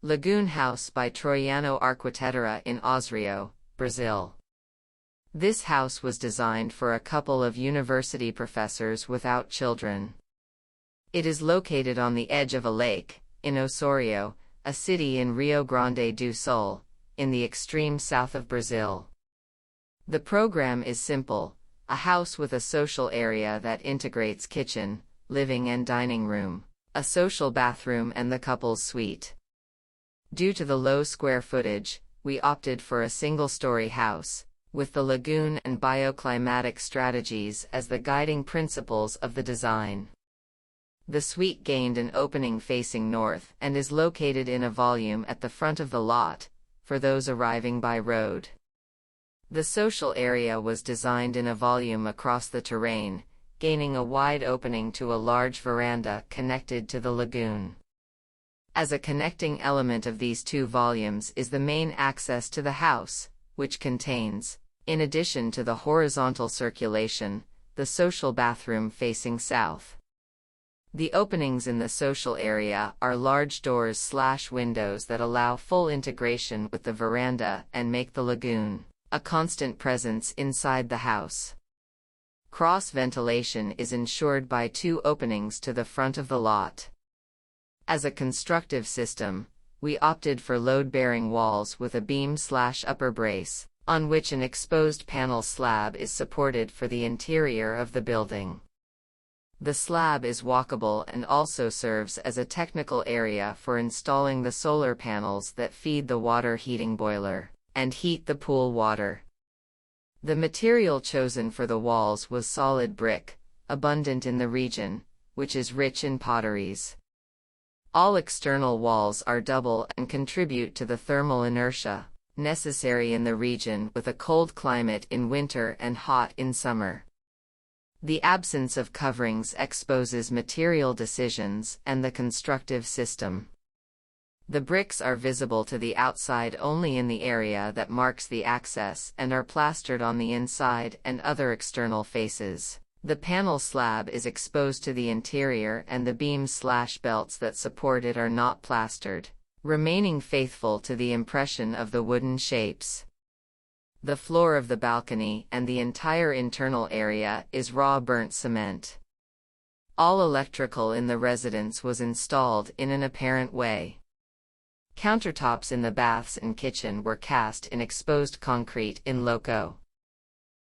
Lagoon House by Troyano Arquitetura in Osório, Brazil. This house was designed for a couple of university professors without children. It is located on the edge of a lake, in Osório, a city in Rio Grande do Sul, in the extreme south of Brazil. The program is simple, a house with a social area that integrates kitchen, living and dining room, a social bathroom and the couple's suite. Due to the low square footage, we opted for a single-story house, with the lagoon and bioclimatic strategies as the guiding principles of the design. The suite gained an opening facing north and is located in a volume at the front of the lot, for those arriving by road. The social area was designed in a volume across the terrain, gaining a wide opening to a large veranda connected to the lagoon. As a connecting element of these two volumes is the main access to the house, which contains, in addition to the horizontal circulation, the social bathroom facing south. The openings in the social area are large doors/windows that allow full integration with the veranda and make the lagoon a constant presence inside the house. Cross ventilation is ensured by two openings to the front of the lot. As a constructive system, we opted for load-bearing walls with a beam/upper brace, on which an exposed panel slab is supported for the interior of the building. The slab is walkable and also serves as a technical area for installing the solar panels that feed the water heating boiler and heat the pool water. The material chosen for the walls was solid brick, abundant in the region, which is rich in potteries. All external walls are double and contribute to the thermal inertia necessary in the region with a cold climate in winter and hot in summer. The absence of coverings exposes material decisions and the constructive system. The bricks are visible to the outside only in the area that marks the access and are plastered on the inside and other external faces. The panel slab is exposed to the interior and the beams/belts that support it are not plastered, remaining faithful to the impression of the wooden shapes. The floor of the balcony and the entire internal area is raw burnt cement. All electrical in the residence was installed in an apparent way. Countertops in the baths and kitchen were cast in exposed concrete in loco.